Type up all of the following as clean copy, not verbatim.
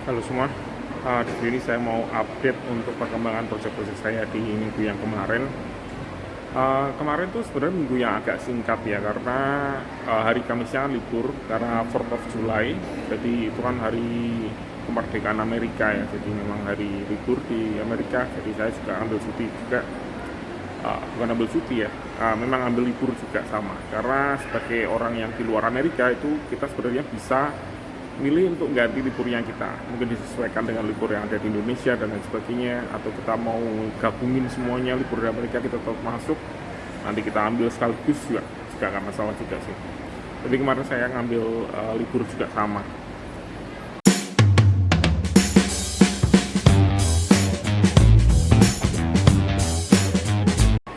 Halo semua, di sini saya mau update untuk perkembangan proyek-proyek saya di minggu yang kemarin. Kemarin tuh sebenarnya minggu yang agak singkat ya, karena hari Kamisnya libur karena 4th of July, jadi itu kan hari kemerdekaan Amerika ya, jadi memang hari libur di Amerika, jadi saya juga ambil cuti juga. Bukan ambil cuti ya, memang ambil libur juga sama, karena sebagai orang yang di luar Amerika itu kita sebenarnya bisa milih untuk ganti liburnya kita, mungkin disesuaikan dengan libur yang ada di Indonesia dan lain sebagainya, atau kita mau gabungin semuanya libur di Amerika kita tetap masuk, nanti kita ambil sekaligus juga nggak masalah juga sih. Jadi kemarin saya ngambil libur juga sama.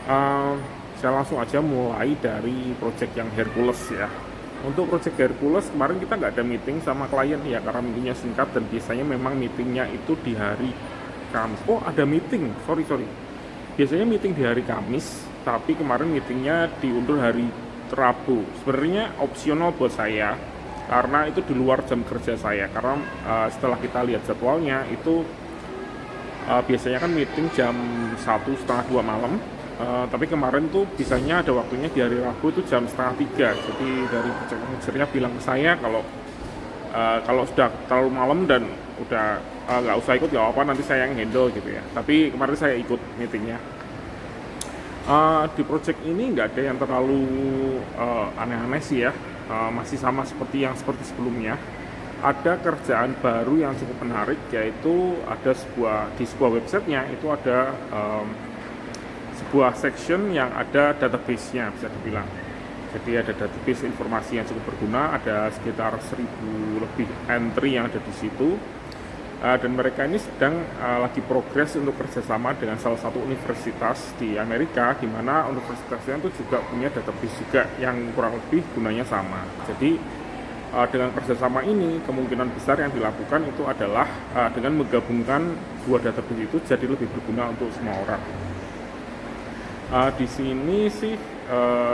Uh, saya langsung aja mulai dari project yang Hercules ya. Untuk project Hercules kemarin kita nggak ada meeting sama klien ya, karena meetingnya singkat dan biasanya memang meetingnya itu di hari Kamis. Oh, ada meeting, sorry. Biasanya meeting di hari Kamis, tapi kemarin meetingnya diundur hari Rabu. Sebenarnya opsional buat saya, karena itu di luar jam kerja saya. Karena setelah kita lihat jadwalnya itu biasanya kan meeting jam 1 setengah 2 malam. Tapi kemarin tuh bisanya ada waktunya di hari Rabu itu jam setengah 3. Jadi dari project manajernya bilang ke saya kalau sudah terlalu malam dan udah nggak usah ikut, nggak apa-apa, nanti saya yang handle gitu ya. Tapi kemarin saya ikut meetingnya. Di project ini nggak ada yang terlalu aneh-aneh sih ya. Masih sama seperti sebelumnya. Ada kerjaan baru yang cukup menarik, yaitu ada di sebuah websitenya itu ada sebuah section yang ada database-nya, bisa dibilang. Jadi ada database informasi yang cukup berguna, ada sekitar 1000 lebih entry yang ada di situ. Dan mereka ini sedang lagi progres untuk kerjasama dengan salah satu universitas di Amerika, di mana universitasnya itu juga punya database juga yang kurang lebih gunanya sama. Jadi dengan kerjasama ini kemungkinan besar yang dilakukan itu adalah dengan menggabungkan dua database itu jadi lebih berguna untuk semua orang. Di sini sih,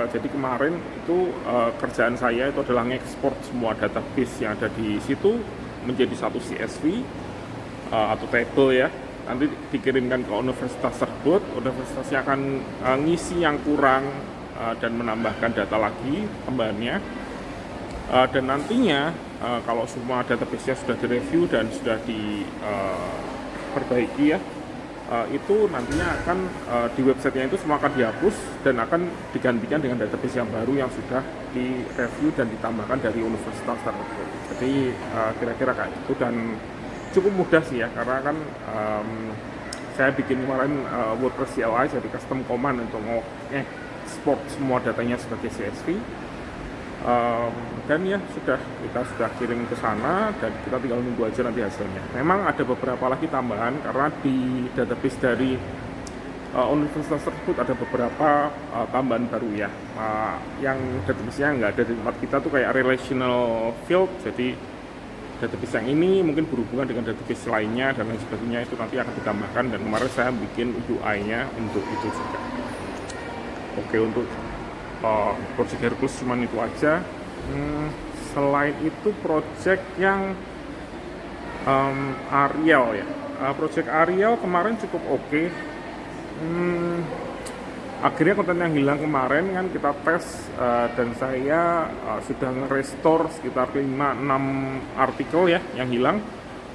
jadi kemarin itu kerjaan saya itu adalah ngekspor semua database yang ada di situ menjadi satu CSV atau table ya. Nanti dikirimkan ke universitas tersebut, universitasnya akan ngisi yang kurang dan menambahkan data lagi tambahannya. Dan nantinya kalau semua database-nya sudah direview dan sudah diperbaiki ya, itu nantinya akan di websitenya itu semua akan dihapus dan akan digantikan dengan database yang baru yang sudah direview dan ditambahkan dari universitas tersebut. Jadi kira-kira kayak gitu, dan cukup mudah sih ya, karena kan saya bikin kemarin WordPress CLI, jadi custom command untuk ngekspor semua datanya sebagai CSV. Dan ya kita sudah kirim ke sana dan kita tinggal nunggu aja nanti hasilnya. Memang ada beberapa lagi tambahan, karena di database dari universitas tersebut ada beberapa tambahan baru ya, yang database-nya nggak ada di tempat kita tuh, kayak relational field. Jadi database yang ini mungkin berhubungan dengan database lainnya dan lain sebagainya, itu nanti akan ditambahkan, dan kemarin saya bikin UI-nya untuk itu juga. Oke, untuk project Hercules cuman itu aja. Selain itu project yang Ariel ya, project Ariel kemarin cukup oke. Akhirnya konten yang hilang kemarin kan kita tes, dan saya sudah nge-restore sekitar 5-6 artikel ya yang hilang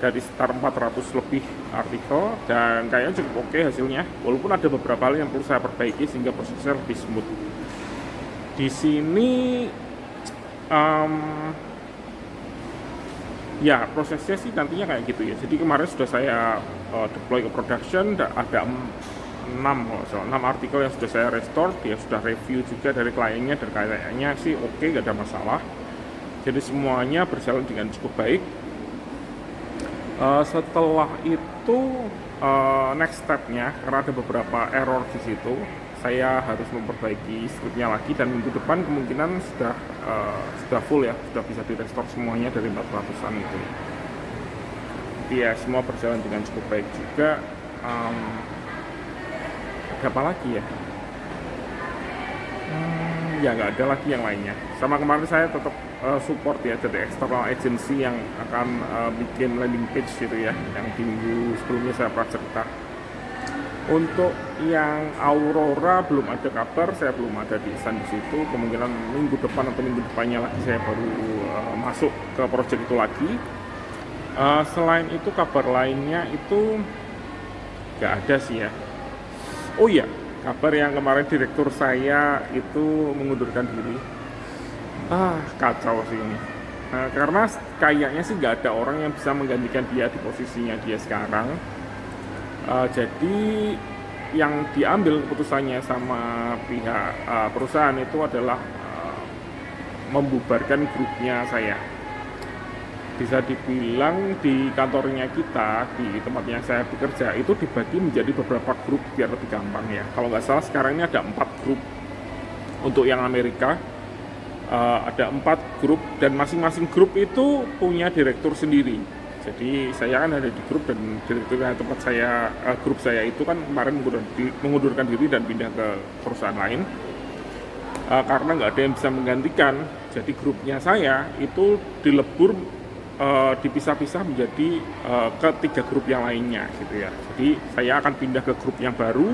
dari sekitar 400 lebih artikel, dan kayaknya cukup oke hasilnya, walaupun ada beberapa hal yang perlu saya perbaiki sehingga prosesnya lebih smooth. Di sini ya prosesnya sih nantinya kayak gitu ya. Jadi kemarin sudah saya deploy ke production, ada 6 artikel yang sudah saya restore, dia sudah review juga dari kliennya, dan kayaknya sih oke, gak ada masalah. Jadi semuanya berjalan dengan cukup baik. Setelah itu next stepnya, karena ada beberapa error di situ, saya harus memperbaiki scriptnya lagi, dan minggu depan kemungkinan sudah full ya, sudah bisa direstore semuanya dari 400-an itu. Ya, semua berjalan dengan cukup baik juga. Ada apa lagi ya? Ya nggak ada lagi yang lainnya. Sama kemarin saya tetap support ya dari external agency yang akan bikin landing page gitu ya, yang di minggu sebelumnya saya pernah cerita. Untuk yang Aurora belum ada kabar, saya belum ada di stand di situ. Kemungkinan minggu depan atau minggu depannya lagi saya baru masuk ke project itu lagi. Selain itu kabar lainnya itu nggak ada sih ya. Oh iya, kabar yang kemarin direktur saya itu mengundurkan diri. Kacau sih ini. Karena kayaknya sih nggak ada orang yang bisa menggantikan dia di posisinya dia sekarang. Jadi yang diambil keputusannya sama pihak perusahaan itu adalah membubarkan grupnya saya. Bisa dibilang di kantornya kita, di tempat yang saya bekerja itu dibagi menjadi beberapa grup biar lebih gampang ya. Kalau nggak salah sekarang ini ada 4 grup. Untuk yang Amerika ada 4 grup dan masing-masing grup itu punya direktur sendiri. Jadi saya kan ada di grup dan direkturnya tempat saya, grup saya itu kan kemarin mengundurkan diri dan pindah ke perusahaan lain karena nggak ada yang bisa menggantikan. Jadi grupnya saya itu dilebur, dipisah-pisah menjadi ke 3 grup yang lainnya gitu ya. Jadi saya akan pindah ke grup yang baru,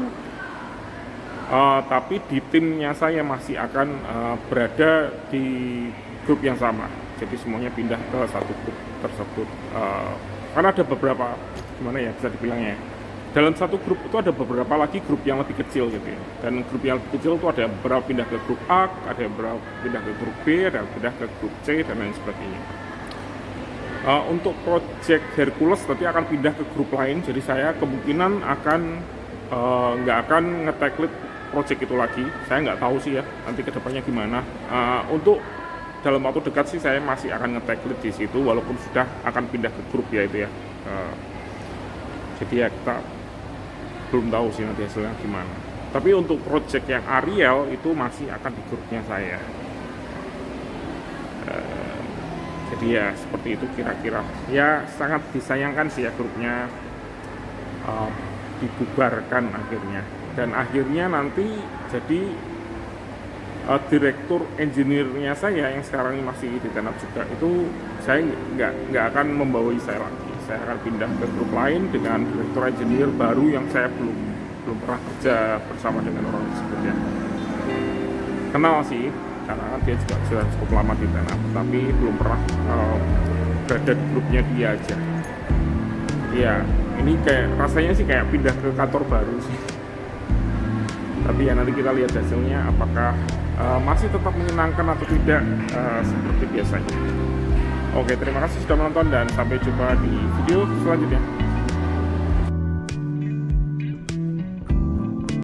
tapi di timnya saya masih akan berada di grup yang sama. Jadi semuanya pindah ke satu grup tersebut. Karena ada beberapa, gimana ya bisa dibilangnya, dalam satu grup itu ada beberapa lagi grup yang lebih kecil gitu ya. Dan grup yang lebih kecil itu ada yang beberapa pindah ke grup A, ada yang beberapa pindah ke grup B, ada yang pindah ke grup C dan lain sebagainya. Untuk project Hercules nanti akan pindah ke grup lain. Jadi saya kemungkinan akan nggak akan nge-tag lead project itu lagi. Saya nggak tahu sih ya nanti kedepannya gimana. Untuk dalam waktu dekat sih saya masih akan nge-tag lead di situ walaupun sudah akan pindah ke grup ya itu ya. Jadi ya kita belum tahu sih nanti hasilnya gimana. Tapi untuk project yang Ariel itu masih akan di grupnya saya. Jadi ya seperti itu kira-kira. Ya sangat disayangkan sih ya grupnya dibubarkan akhirnya. Dan akhirnya nanti jadi direktur engineer-nya saya yang sekarang ini masih di Tenap juga itu saya nggak akan membawai saya lagi. Saya akan pindah ke grup lain dengan direktur engineer baru yang saya belum pernah kerja bersama dengan orang tersebut ya. Kenal sih karena dia juga sudah cukup lama di Tenap, tapi belum pernah berada di grupnya dia aja. Ya ini kayak rasanya sih kayak pindah ke kantor baru sih. Tapi ya nanti kita lihat hasilnya apakah masih tetap menyenangkan atau tidak seperti biasanya. Oke, terima kasih sudah menonton dan sampai jumpa di video selanjutnya.